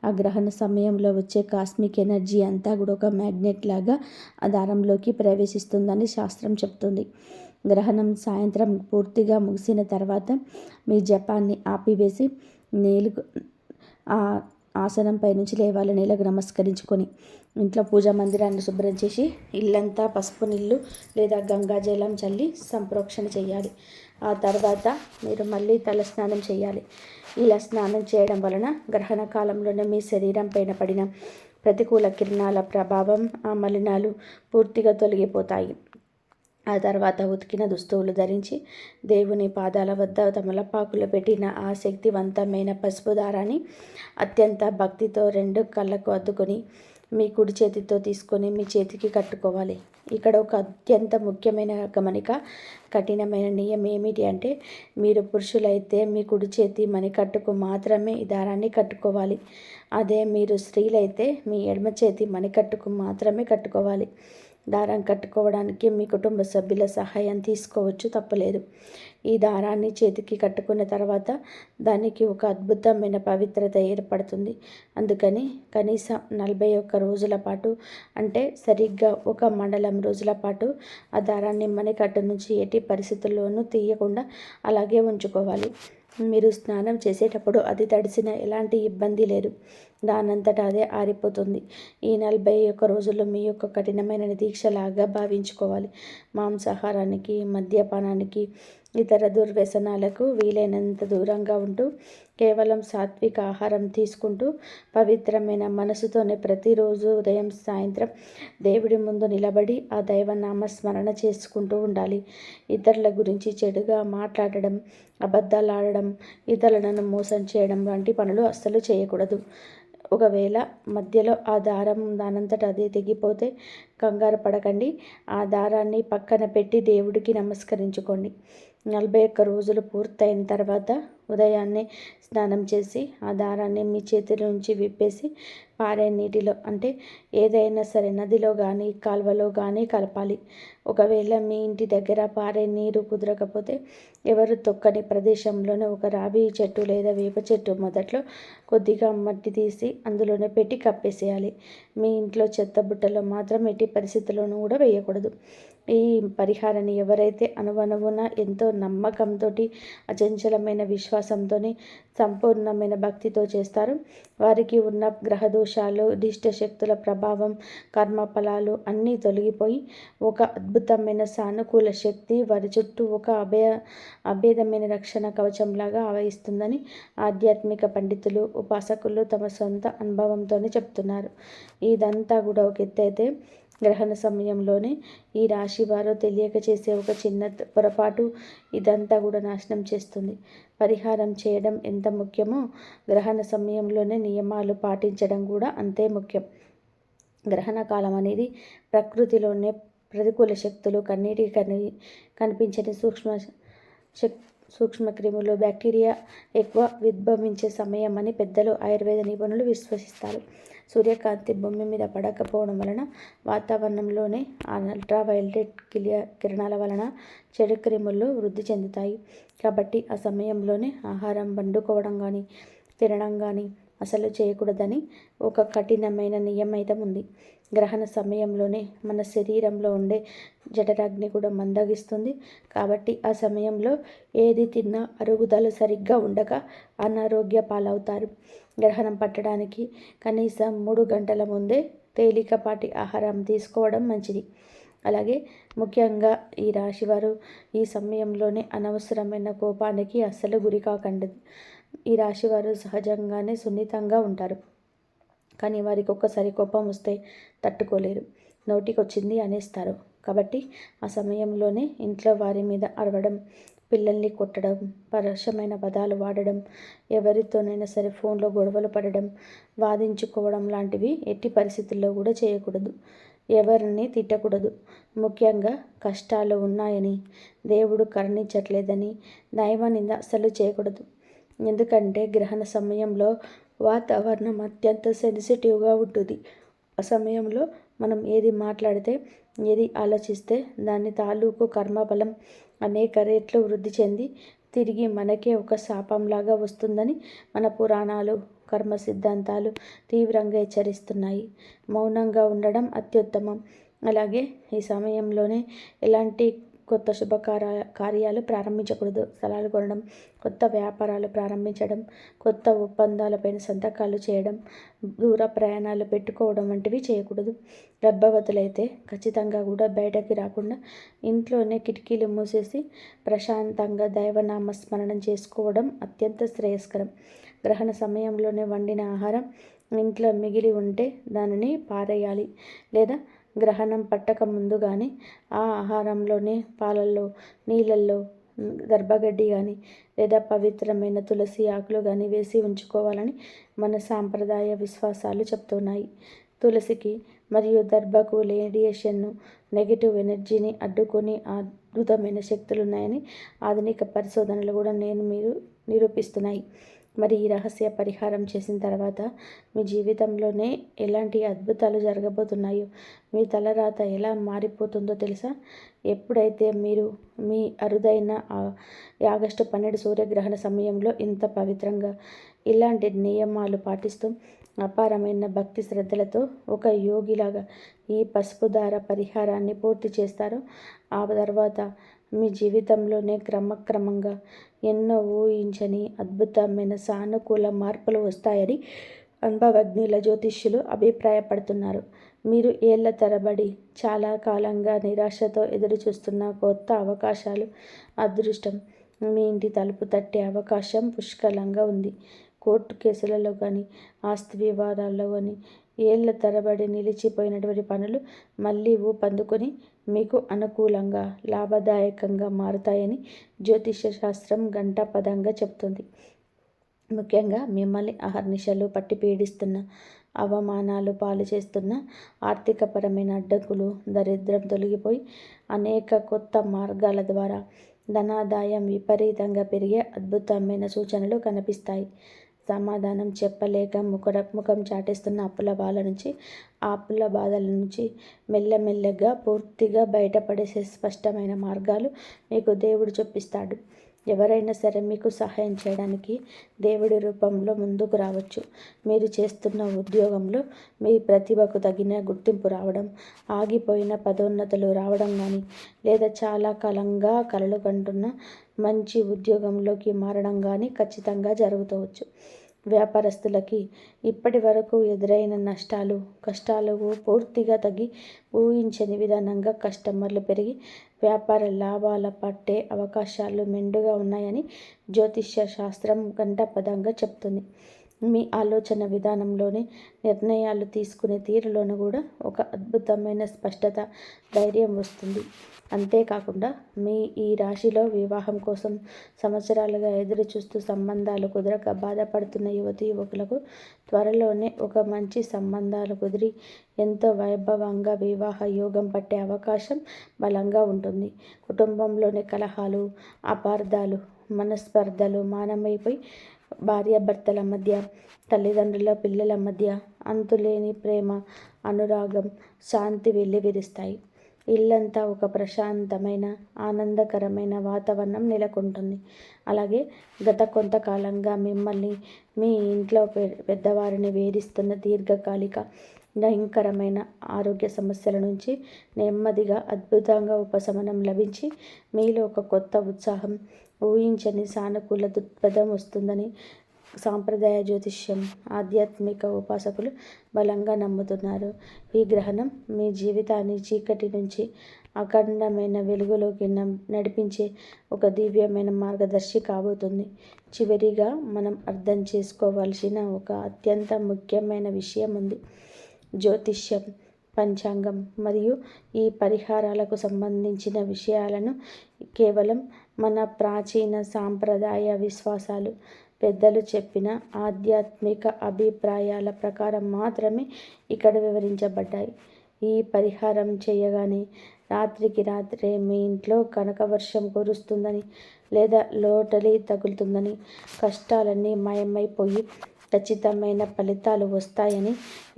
A: ఆ గ్రహణ సమయంలో వచ్చే కాస్మిక్ ఎనర్జీ అంతా కూడా ఒక మ్యాగ్నెట్ లాగా ఆ దారంలోకి ప్రవేశిస్తుందని శాస్త్రం చెప్తుంది. గ్రహణం సాయంత్రం పూర్తిగా ముగిసిన తర్వాత మీ జపాన్ని ఆపివేసి ఆ ఆసనంపై నుంచి లేవాలి. నేలకు నమస్కరించుకొని ఇంట్లో పూజా మందిరాన్ని శుభ్రం చేసి ఇల్లంతా పసుపు నీళ్ళు లేదా గంగాజలం చల్లి సంప్రోక్షణ చేయాలి. ఆ తర్వాత మీరు మళ్ళీ తలస్నానం చేయాలి. ఇలా స్నానం చేయడం వలన గ్రహణ కాలంలోనే మీ శరీరం పైన పడిన ప్రతికూల కిరణాల ప్రభావం, ఆ మలినాలు పూర్తిగా తొలగిపోతాయి. ఆ తర్వాత ఉతికిన దుస్తువులు ధరించి దేవుని పాదాల వద్ద తమలపాకులు పెట్టిన ఆ శక్తివంతమైన పసుపు దారాన్ని అత్యంత భక్తితో 2 కళ్ళకు అద్దుకొని మీ కుడి చేతితో తీసుకొని మీ చేతికి కట్టుకోవాలి. ఇక్కడ ఒక అత్యంత ముఖ్యమైన గమనిక, కఠినమైన నియమం ఏమిటి అంటే, మీరు పురుషులైతే మీ కుడి చేతి మణికట్టుకు మాత్రమే ఈ దారాన్ని కట్టుకోవాలి. అదే మీరు స్త్రీలైతే మీ ఎడమ చేతి మణికట్టుకు మాత్రమే కట్టుకోవాలి. దారం కట్టుకోవడానికి మీ కుటుంబ సభ్యుల సహాయం తీసుకోవచ్చు, తప్పలేదు. ఈ దారాన్ని చేతికి కట్టుకున్న తర్వాత దానికి ఒక అద్భుతమైన పవిత్రత ఏర్పడుతుంది. అందుకని కనీసం 41 రోజుల పాటు, అంటే సరిగ్గా 1 మండలం రోజుల పాటు ఆ దారాన్ని మణికట్టు నుంచి ఎట్టి పరిస్థితుల్లోనూ తీయకుండా అలాగే ఉంచుకోవాలి. మీరు స్నానం చేసేటప్పుడు అది తడిసిన ఎలాంటి ఇబ్బంది లేదు, దానంతటా అదే ఆరిపోతుంది. ఈ 41 రోజులు మీ యొక్క కఠినమైన దీక్షలాగా భావించుకోవాలి. మాంసాహారానికి, మద్యపానానికి, ఇతర దుర్వ్యసనాలకు వీలైనంత దూరంగా ఉంటూ కేవలం సాత్విక ఆహారం తీసుకుంటూ పవిత్రమైన మనసుతోనే ప్రతిరోజు ఉదయం సాయంత్రం దేవుడి ముందు నిలబడి ఆ దైవనామస్మరణ చేసుకుంటూ ఉండాలి. ఇతరుల గురించి చెడుగా మాట్లాడడం, అబద్ధాలు ఆడడం, ఇతరులను మోసం చేయడం వంటి పనులు అస్సలు చేయకూడదు. ఒకవేళ మధ్యలో ఆ దారం దానంతట అదే తెగిపోతే కంగారు పడకండి. ఆ దారాన్ని పక్కన పెట్టి దేవుడికి నమస్కరించుకోండి. 41 రోజులు పూర్తయిన తర్వాత ఉదయాన్నే స్నానం చేసి ఆ దారాన్ని మీ చేతిలో నుంచి విప్పేసి పారే నీటిలో, అంటే ఏదైనా సరే నదిలో కానీ కాలువలో కానీ కలపాలి. ఒకవేళ మీ ఇంటి దగ్గర పారే నీరు కుదరకపోతే ఎవరు తొక్కని ప్రదేశంలోనే ఒక రావి చెట్టు లేదా వేప చెట్టు మొదట్లో కొద్దిగా మట్టి తీసి అందులోనే పెట్టి కప్పేసేయాలి. మీ ఇంట్లో చెత్త బుట్టలో మాత్రం ఎట్టి పరిస్థితుల్లోనూ కూడా వేయకూడదు. ఈ పరిహారాన్ని ఎవరైతే అణువణువున ఎంతో నమ్మకంతో, అచంచలమైన విశ్వాసంతో, సంపూర్ణమైన భక్తితో చేస్తారో వారికి ఉన్న గ్రహదోషాలు, దిష్ట శక్తుల ప్రభావం, కర్మఫలాలు అన్నీ తొలగిపోయి ఒక అద్భుతమైన సానుకూల శక్తి వారి చుట్టూ ఒక అభేదమైన రక్షణ కవచంలాగా ఆవహిస్తుందని ఆధ్యాత్మిక పండితులు, ఉపాసకులు తమ సొంత అనుభవంతోనే చెప్తున్నారు. ఇదంతా కూడా ఒక ఎత్తైతే గ్రహణ సమయంలోనే ఈ రాశి వారు తెలియక చేసే ఒక చిన్న పొరపాటు ఇదంతా కూడా నాశనం చేస్తుంది. పరిహారం చేయడం ఎంత ముఖ్యమో గ్రహణ సమయంలోనే నియమాలు పాటించడం కూడా అంతే ముఖ్యం. గ్రహణ కాలం అనేది ప్రకృతిలోనే ప్రతికూల శక్తులు, కనిపించని సూక్ష్మక్రిములు, బ్యాక్టీరియా ఎక్కువ ఉద్భవించే సమయం అని పెద్దలు, ఆయుర్వేద నిపుణులు విశ్వసిస్తారు. సూర్యకాంతి భూమి మీద పడకపోవడం వలన వాతావరణంలోనే అల్ట్రావైలెట్ కిరణాల వలన చెడు క్రిములు వృద్ధి చెందుతాయి. కాబట్టి ఆ సమయంలోనే ఆహారం వండుకోవడం కానీ తినడం కానీ అసలు చేయకూడదని ఒక కఠినమైన నియమైతం ఉంది. గ్రహణ సమయంలోనే మన శరీరంలో ఉండే జఠరాగ్ని కూడా మందగిస్తుంది. కాబట్టి ఆ సమయంలో ఏది తిన్నా అరుగుదల సరిగ్గా ఉండక అనారోగ్య పాలవుతారు. గ్రహణం పట్టడానికి కనీసం 3 గంటల ముందే తేలికపాటి ఆహారం తీసుకోవడం మంచిది. అలాగే ముఖ్యంగా ఈ రాశివారు ఈ సమయంలోనే అనవసరమైన కోపానికి అస్సలు గురి కాకండి. ఈ రాశివారు సహజంగానే సున్నితంగా ఉంటారు. కానీ వారికి ఒక్కసారి కోపం వస్తే తట్టుకోలేరు. నోటికొచ్చింది అనేస్తారు. కాబట్టి ఆ సమయంలోనే ఇంట్లో వారి మీద అరవడం, పిల్లల్ని కొట్టడం, పరుషమైన పదాలు వాడడం, ఎవరితోనైనా సరే ఫోన్లో గొడవలు పడడం, వాదించుకోవడం లాంటివి ఎట్టి పరిస్థితుల్లో కూడా చేయకూడదు. ఎవరిని తిట్టకూడదు. ముఖ్యంగా కష్టాలు ఉన్నాయని, దేవుడు కరుణించట్లేదని దైవ నింద అస్సలు చేయకూడదు. ఎందుకంటే గ్రహణ సమయంలో వాతావరణం అత్యంత సెన్సిటివ్గా ఉంటుంది. ఆ సమయంలో మనం ఏది మాట్లాడితే, ఏది ఆలోచిస్తే దాని తాలూకు కర్మబలం అనేక రెట్లు వృద్ధి చెంది తిరిగి మనకే ఒక శాపంలాగా వస్తుందని మన పురాణాలు, కర్మ సిద్ధాంతాలు తీవ్రంగా హెచ్చరిస్తున్నాయి. మౌనంగా ఉండడం అత్యుత్తమం. అలాగే ఈ సమయంలోనే ఎలాంటి కొత్త కార్యాలు ప్రారంభించకూడదు. స్థలాలు కొనడం, కొత్త వ్యాపారాలు ప్రారంభించడం, కొత్త ఒప్పందాలపైన సంతకాలు చేయడం, దూర ప్రయాణాలు పెట్టుకోవడం వంటివి చేయకూడదు. గర్భవతులైతే ఖచ్చితంగా కూడా బయటకి రాకుండా ఇంట్లోనే కిటికీలు మూసేసి ప్రశాంతంగా దైవనామస్మరణం చేసుకోవడం అత్యంత శ్రేయస్కరం. గ్రహణ సమయంలోనే వండిన ఆహారం ఇంట్లో మిగిలి ఉంటే దానిని పారేయాలి. లేదా గ్రహణం పట్టక ముందు కానీ ఆ ఆహారంలోనే పాలల్లో, నీళ్ళల్లో దర్భగడ్డి కానీ లేదా పవిత్రమైన తులసి ఆకులు కానీ వేసి ఉంచుకోవాలని మన సాంప్రదాయ విశ్వాసాలు చెప్తున్నాయి. తులసికి మరియు దర్భకు రేడియేషన్ను, నెగిటివ్ ఎనర్జీని అడ్డుకొని అద్భుతమైన శక్తులు ఉన్నాయని ఆధునిక పరిశోధనలు కూడా మీరు నిరూపిస్తున్నాయి. మరి ఈ రహస్య పరిహారం చేసిన తర్వాత మీ జీవితంలోనే ఎలాంటి అద్భుతాలు జరగబోతున్నాయో, మీ తలరాత ఎలా మారిపోతుందో తెలుసా? ఎప్పుడైతే మీరు మీ అరుదైన ఆగస్టు 12 సూర్యగ్రహణ సమయంలో ఇంత పవిత్రంగా ఇలాంటి నియమాలు పాటిస్తూ అపారమైన భక్తి శ్రద్ధలతో ఒక యోగిలాగా ఈ పసుపు దార పరిహారాన్ని పూర్తి చేస్తారో, ఆ తర్వాత మీ జీవితంలోనే క్రమక్రమంగా ఎన్నో ఊహించని అద్భుతమైన సానుకూల మార్పులు వస్తాయని అనుభవజ్ఞుల జ్యోతిష్యులు అభిప్రాయపడుతున్నారు. మీరు ఏళ్ల తరబడి చాలా కాలంగా నిరాశతో ఎదురుచూస్తున్న కొత్త అవకాశాలు, అదృష్టం మీ ఇంటి తలుపు తట్టే అవకాశం పుష్కలంగా ఉంది. కోర్టు కేసులలో కానీ, ఆస్తి వివాదాల్లో కానీ ఏళ్ల తరబడి నిలిచిపోయినటువంటి పనులు మళ్ళీ ఊపందుకొని మీకు అనుకూలంగా, లాభదాయకంగా మారుతాయని జ్యోతిష శాస్త్రం ఘంటాపథంగా చెప్తుంది. ముఖ్యంగా మిమ్మల్ని అహర్నిశలు పట్టి పీడిస్తున్న, అవమానాలు పాలు చేస్తున్న ఆర్థికపరమైన అడ్డంకులు, దరిద్రం తొలగిపోయి అనేక కొత్త మార్గాల ద్వారా ధనాదాయం విపరీతంగా పెరిగే అద్భుతమైన సూచనలు కనిపిస్తాయి. సమాధానం చెప్పలేక ముఖం చాటేస్తున్న అప్పుల బాధల నుంచి మెల్లమెల్లగా పూర్తిగా బయటపడేసే స్పష్టమైన మార్గాలు మీకు దేవుడు చూపిస్తాడు. ఎవరైనా సరే మీకు సహాయం చేయడానికి దేవుడి రూపంలో ముందుకు రావచ్చు. మీరు చేస్తున్న ఉద్యోగంలో మీ ప్రతిభకు తగిన గుర్తింపు రావడం, ఆగిపోయిన పదోన్నతులు రావడం కానీ, లేదా చాలా కాలంగా కలలు కంటున్న మంచి ఉద్యోగంలోకి మారడం కానీ ఖచ్చితంగా జరుగుతవచ్చు. వ్యాపారస్తులకి ఇప్పటి వరకు ఎదురైన కష్టాలు పూర్తిగా తగ్గి ఊహించని విధానంగా కస్టమర్లు పెరిగి వ్యాపార లాభాల పట్టే అవకాశాలు మెండుగా ఉన్నాయని జ్యోతిష్య శాస్త్రం ఘంటాపథంగా చెప్తుంది. మీ ఆలోచన విధానంలోనే, నిర్ణయాలు తీసుకునే తీరులోనూ కూడా ఒక అద్భుతమైన స్పష్టత, ధైర్యం వస్తుంది. అంతేకాకుండా మీ ఈ రాశిలో వివాహం కోసం సంవత్సరాలుగా ఎదురు చూస్తూ సంబంధాలు కుదరక బాధపడుతున్న యువతీ యువకులకు త్వరలోనే ఒక మంచి సంబంధాలు కుదిరి ఎంతో వైభవంగా వివాహ యోగం పట్టే అవకాశం బలంగా ఉంటుంది. కుటుంబంలోని కలహాలు, అపార్థాలు, మనస్పర్ధలు మానమైపోయి భార్యాభర్తల మధ్య, తల్లిదండ్రుల పిల్లల మధ్య అంతులేని ప్రేమ, అనురాగం, శాంతి వెల్లివిరుస్తాయి. ఇల్లంతా ఒక ప్రశాంతమైన, ఆనందకరమైన వాతావరణం నెలకొంటుంది. అలాగే గత కొంతకాలంగా మిమ్మల్ని, మీ ఇంట్లో పెద్దవారిని వేధిస్తున్న దీర్ఘకాలిక భయంకరమైన ఆరోగ్య సమస్యల నుంచి నెమ్మదిగా అద్భుతంగా ఉపశమనం లభించి మీలో ఒక కొత్త ఉత్సాహం, ఊహించని సానుకూల దృక్పథం వస్తుందని సాంప్రదాయ జ్యోతిష్యం, ఆధ్యాత్మిక ఉపాసకులు బలంగా నమ్ముతున్నారు. ఈ గ్రహణం మీ జీవితాన్ని చీకటి నుంచి అఖండమైన వెలుగులోకి నడిపించే ఒక దివ్యమైన మార్గదర్శి కాబోతుంది. చివరిగా మనం అర్థం చేసుకోవాల్సిన ఒక అత్యంత ముఖ్యమైన విషయం ఉంది. జ్యోతిష్యం, పంచాంగం మరియు ఈ పరిహారాలకు సంబంధించిన విషయాలను కేవలం మన ప్రాచీన సాంప్రదాయ విశ్వాసాలు, పెద్దలు చెప్పిన ఆధ్యాత్మిక అభిప్రాయాల ప్రకారం మాత్రమే ఇక్కడ వివరించబడ్డాయి. ఈ పరిహారం చేయగానే రాత్రికి రాత్రే మీ ఇంట్లో కనకవర్షం కురుస్తుందని, లేదా లోటరీ తగులుతుందని, కష్టాలన్నీ మాయమైపోయి ఖచ్చితమైన ఫలితాలు వస్తాయని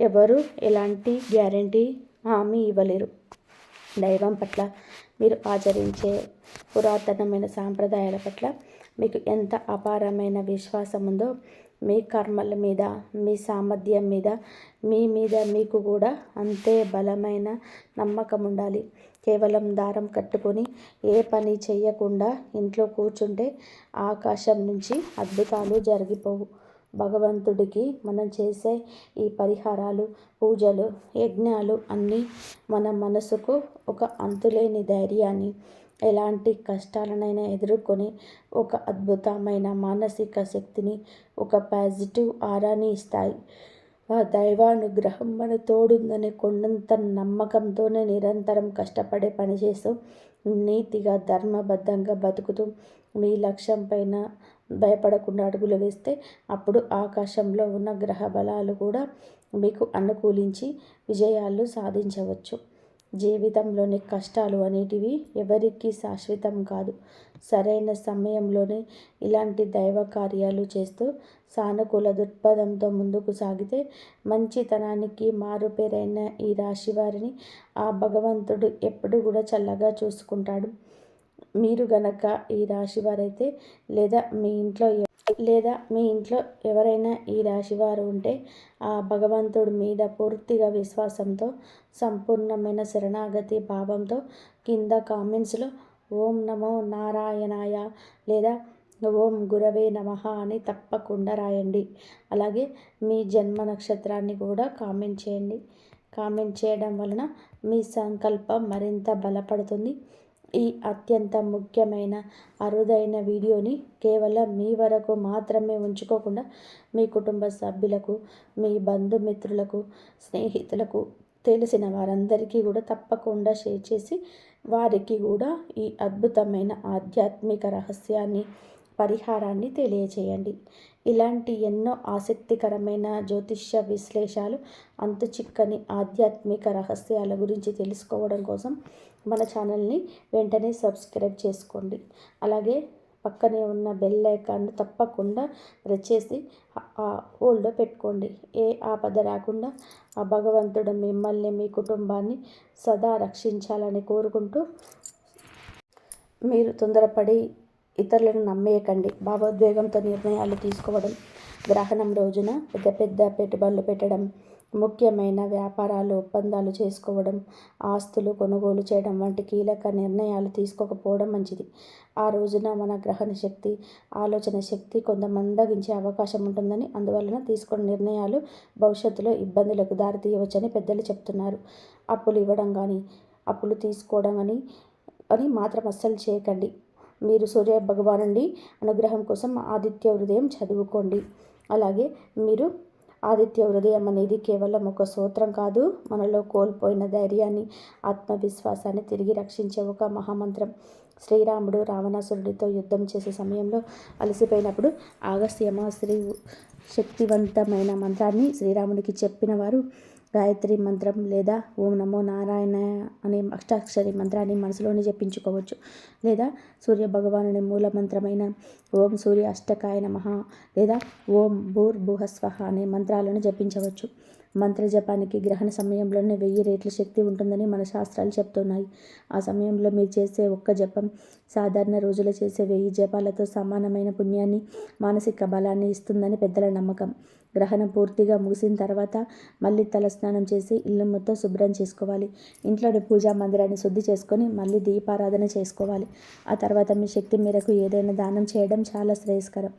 A: ఎవరు ఎలాంటి గ్యారంటీ, హామీ ఇవ్వలేరు. దైవం పట్ల, మీరు ఆచరించే పురాతనమైన సాంప్రదాయాల పట్ల మీకు ఎంత అపారమైన విశ్వాసం ఉందో, మీ కర్మల మీద, మీ సామర్థ్యం మీద, మీ మీద మీకు కూడా అంతే బలమైన నమ్మకం ఉండాలి. కేవలం దారం కట్టుకొని ఏ పని చెయ్యకుండా ఇంట్లో కూర్చుంటే ఆకాశం నుంచి అద్భుతాలు జరిగిపోవు. భగవంతుడికి మనం చేసే ఈ పరిహారాలు, పూజలు, యజ్ఞాలు అన్నీ మన మనసుకు ఒక అంతులేని ధైర్యాన్ని, ఎలాంటి కష్టాలనైనా ఎదుర్కొని ఒక అద్భుతమైన మానసిక శక్తిని, ఒక పాజిటివ్ ఆరాని ఇస్తాయి. ఆ దైవానుగ్రహం మన తోడుందనే కొండంత నమ్మకంతోనే నిరంతరం కష్టపడే పనిచేస్తూ, నీతిగా ధర్మబద్ధంగా బతుకుతూ మీ లక్ష్యం పైన భయపడకుండా అడుగులు వేస్తే అప్పుడు ఆకాశంలో ఉన్న గ్రహ బలాలు కూడా మీకు అనుకూలించి విజయాలు సాధించవచ్చు. జీవితంలోని కష్టాలు అనేటివి ఎవరికీ శాశ్వతం కాదు. సరైన సమయంలోనే ఇలాంటి దైవ కార్యాలు చేస్తూ సానుకూల దృక్పథంతో ముందుకు సాగితే మంచితనానికి మారుపేరైన ఈ రాశి వారిని ఆ భగవంతుడు ఎప్పుడు కూడా చల్లగా చూసుకుంటాడు. మీరు గనక ఈ రాశి వారైతే, లేదా మీ ఇంట్లో ఎవరైనా ఈ రాశివారు ఉంటే ఆ భగవంతుడి మీద పూర్తిగా విశ్వాసంతో, సంపూర్ణమైన శరణాగతి భావంతో కింద కామెంట్స్లో ఓం నమో నారాయణాయ లేదా ఓం గురవే నమః అని తప్పకుండా రాయండి. అలాగే మీ జన్మ నక్షత్రాన్ని కూడా కామెంట్ చేయండి. కామెంట్ చేయడం వలన మీ సంకల్పం మరింత బలపడుతుంది. ఈ అత్యంత ముఖ్యమైన అరుదైన వీడియోని కేవలం మీ వరకు మాత్రమే ఉంచుకోకుండా మీ కుటుంబ సభ్యులకు, మీ బంధుమిత్రులకు, స్నేహితులకు, తెలిసిన వారందరికీ కూడా తప్పకుండా షేర్ చేసి వారికి కూడా ఈ అద్భుతమైన ఆధ్యాత్మిక రహస్యాన్ని, పరిహారాన్ని తెలియచేయండి. ఇలాంటి ఎన్నో ఆసక్తికరమైన జ్యోతిష్య విశ్లేషాలు, అంతుచిక్కని ఆధ్యాత్మిక రహస్యాల గురించి తెలుసుకోవడం కోసం మన ఛానల్ని వెంటనే సబ్స్క్రైబ్ చేసుకోండి. అలాగే పక్కనే ఉన్న బెల్ ఐకాన్ను తప్పకుండా ప్రెస్ చేసి హోల్డ్లో పెట్టుకోండి. ఏ ఆపద రాకుండా ఆ భగవంతుడు మిమ్మల్ని, మీ కుటుంబాన్ని సదా రక్షించాలని కోరుకుంటూ, మీరు తొందరపడి ఇతరులను నమ్మేయకండి. భావోద్వేగంతో నిర్ణయాలు తీసుకోవడం, గ్రహణం రోజున పెద్ద పెద్ద పెట్టుబడులు పెట్టడం, ముఖ్యమైన వ్యాపారాలు, ఒప్పందాలు చేసుకోవడం, ఆస్తులు కొనుగోలు చేయడం వంటి కీలక నిర్ణయాలు తీసుకోకపోవడం మంచిది. ఆ రోజున మన గ్రహణ శక్తి, ఆలోచన శక్తి కొంత మందగించే అవకాశం ఉంటుందని, అందువలన తీసుకున్న నిర్ణయాలు భవిష్యత్తులో ఇబ్బందులకు దారితీయవచ్చని పెద్దలు చెప్తున్నారు. అప్పులు ఇవ్వడం కానీ, అప్పులు తీసుకోవడం అని మాత్రం అస్సలు చేయకండి. మీరు సూర్య భగవానుడి అనుగ్రహం కోసం ఆదిత్య హృదయం చదువుకోండి. అలాగే మీరు ఆదిత్య హృదయం అనేది కేవలం ఒక సూత్రం కాదు, మనలో కోల్పోయిన ధైర్యాన్ని, ఆత్మవిశ్వాసాన్ని తిరిగి రక్షించే ఒక మహామంత్రం. శ్రీరాముడు రావణాసురుడితో యుద్ధం చేసే సమయంలో అలసిపోయినప్పుడు అగస్త్యమ శక్తివంతమైన మంత్రాన్ని శ్రీరాముడికి చెప్పిన వారు గాయత్రి మంత్రం లేదా ఓం నమో నారాయణ అనే అష్టాక్షరి మంత్రాన్ని మనసులోనే జపించుకోవచ్చు. లేదా సూర్య భగవానుని మూల మంత్రమైన ఓం సూర్య అష్టకాయ నమః లేదా ఓం భూర్భువస్వః అనే మంత్రాలను జపించవచ్చు. మంత్ర జపానికి గ్రహణ సమయంలోనే 1000 రెట్ల శక్తి ఉంటుందని మన శాస్త్రాలు చెప్తున్నాయి. ఆ సమయంలో మీరు చేసే ఒక్క జపం సాధారణ రోజులు చేసే 1000 జపాలతో సమానమైన పుణ్యాన్ని, మానసిక బలాన్ని ఇస్తుందని పెద్దల నమ్మకం. గ్రహణం పూర్తిగా ముగిసిన తర్వాత మళ్ళీ తలస్నానం చేసి ఇల్లు మొత్తం శుభ్రం చేసుకోవాలి. ఇంట్లోని పూజా మందిరాన్ని శుద్ధి చేసుకొని మళ్ళీ దీపారాధన చేసుకోవాలి. ఆ తర్వాత మీ శక్తి మేరకు ఏదైనా దానం చేయడం చాలా శ్రేయస్కరం.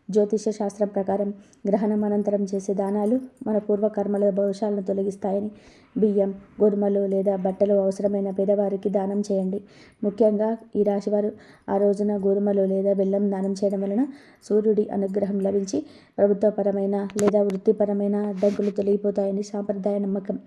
A: జ్యోతిష శాస్త్రం ప్రకారం గ్రహణం అనంతరం చేసే దానాలు మన పూర్వకర్మల దోషాలను తొలగిస్తాయని. బియ్యం, గోధుమలు లేదా బట్టలు అవసరమైన పేదవారికి దానం చేయండి. ముఖ్యంగా ఈ రాశివారు ఆ రోజున గోధుమలు లేదా బెల్లం దానం చేయడం వలన సూర్యుడి అనుగ్రహం లభించి ప్రభుత్వపరమైన లేదా వృత్తిపరమైన అడ్డంకులు తొలగిపోతాయని సాంప్రదాయ నమ్మకం.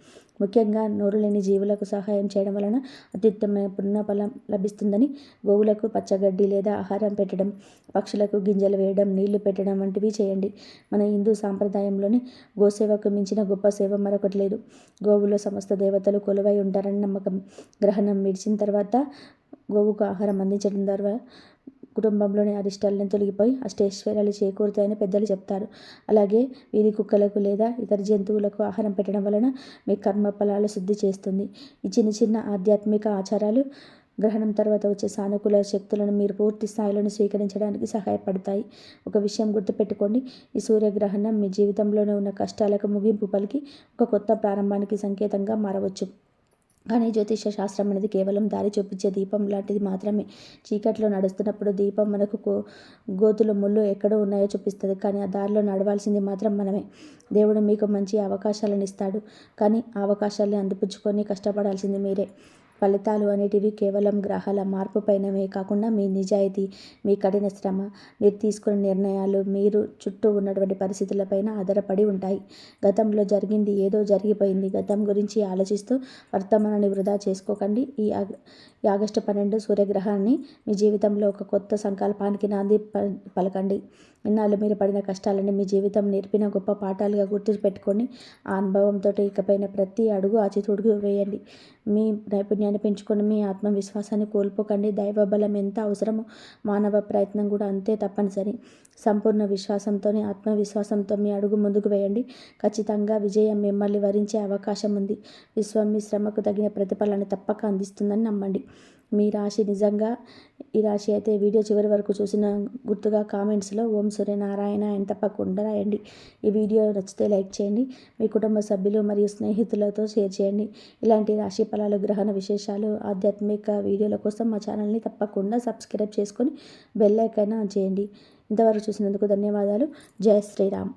A: ముఖ్యంగా నోరు లేని జీవులకు సహాయం చేయడం వలన అత్యుత్తమ పుణ్యఫలం లభిస్తుందని. గోవులకు పచ్చగడ్డి లేదా ఆహారం పెట్టడం, పక్షులకు గింజలు వేయడం, నీళ్లు పెట్టడం వంటివి చేయండి. మన హిందూ సాంప్రదాయంలోని గోసేవకు మించిన గొప్ప సేవ మరొకటి లేదు. గోవులో సమస్త దేవతలు కొలువై ఉంటారని నమ్మకం. గ్రహణం విడిచిన తర్వాత గోవుకు ఆహారం అందించడం ద్వారా కుటుంబంలోని అరిష్టాలను తొలగిపోయి అష్టైశ్వర్యాలు చేకూరుతాయని పెద్దలు చెప్తారు. అలాగే వీధి కుక్కలకు లేదా ఇతర జంతువులకు ఆహారం పెట్టడం వలన మీ కర్మ ఫలాలు శుద్ధి చేస్తుంది. ఈ చిన్న చిన్న ఆధ్యాత్మిక ఆచారాలు గ్రహణం తర్వాత వచ్చే సానుకూల శక్తులను మీరు పూర్తి స్థాయిలోనే స్వీకరించడానికి సహాయపడతాయి. ఒక విషయం గుర్తుపెట్టుకోండి, ఈ సూర్యగ్రహణం మీ జీవితంలోనే ఉన్న కష్టాలకు ముగింపు పలికి ఒక కొత్త ప్రారంభానికి సంకేతంగా మారవచ్చు. కానీ జ్యోతిష శాస్త్రం అనేది కేవలం దారి చూపించే దీపం లాంటిది మాత్రమే. చీకట్లో నడుస్తున్నప్పుడు దీపం మనకు గోతులు ముళ్ళు ఎక్కడో ఉన్నాయో చూపిస్తుంది, కానీ ఆ దారిలో నడవాల్సింది మాత్రం మనమే. దేవుడు మీకు మంచి అవకాశాలను ఇస్తాడు, కానీ ఆ అవకాశాలను అందిపుచ్చుకొని కష్టపడాల్సింది మీరే. ఫలితాలు అనేటివి కేవలం గ్రహాల మార్పు పైనవే కాకుండా మీ నిజాయితీ, మీ కఠిన శ్రమ, మీరు తీసుకునే నిర్ణయాలు, మీరు చుట్టూ ఉన్నటువంటి పరిస్థితులపైన ఆధారపడి ఉంటాయి. గతంలో జరిగింది ఏదో జరిగిపోయింది. గతం గురించి ఆలోచిస్తూ వర్తమానాన్ని వృధా చేసుకోకండి. ఈ ఆగస్టు 12 సూర్యగ్రహాన్ని మీ జీవితంలో ఒక కొత్త సంకల్పానికి నాంది పలకండి. ఇన్నాళ్ళు మీరు పడిన కష్టాలని మీ జీవితం నేర్పిన గొప్ప పాఠాలుగా గుర్తుపెట్టుకొని ఆ అనుభవంతో ఇకపైన ప్రతి అడుగు ఆచితూడుగు వేయండి. మీ నైపుణ్యాన్ని పెంచుకొని మీ ఆత్మవిశ్వాసాన్ని కోల్పోకండి. దైవబలం ఎంత అవసరమో మానవ ప్రయత్నం కూడా అంతే తప్పనిసరి. సంపూర్ణ విశ్వాసంతోనే ఆత్మవిశ్వాసంతో మీ అడుగు ముందుకు వేయండి. ఖచ్చితంగా విజయం మిమ్మల్ని వరించే అవకాశం ఉంది. విశ్వం మీ శ్రమకు తగిన ప్రతిఫలాన్ని తప్పక అందిస్తుందని నమ్మండి. మీ రాశి నిజంగా ఈ రాశి అయితే వీడియో చివరి వరకు చూసిన గుర్తుగా కామెంట్స్లో ఓం సూర్యనారాయణ అని తప్పకుండా రాయండి. ఈ వీడియో నచ్చితే లైక్ చేయండి. మీ కుటుంబ సభ్యులు మరియు స్నేహితులతో షేర్ చేయండి. ఇలాంటి రాశి ఫలాలు, గ్రహణ విశేషాలు, ఆధ్యాత్మిక వీడియోల కోసం మా ఛానల్ని తప్పకుండా సబ్స్క్రైబ్ చేసుకొని బెల్ ఐకాన్ ఆన్ చేయండి. ఇంతవరకు చూసినందుకు ధన్యవాదాలు. జై శ్రీరామ్.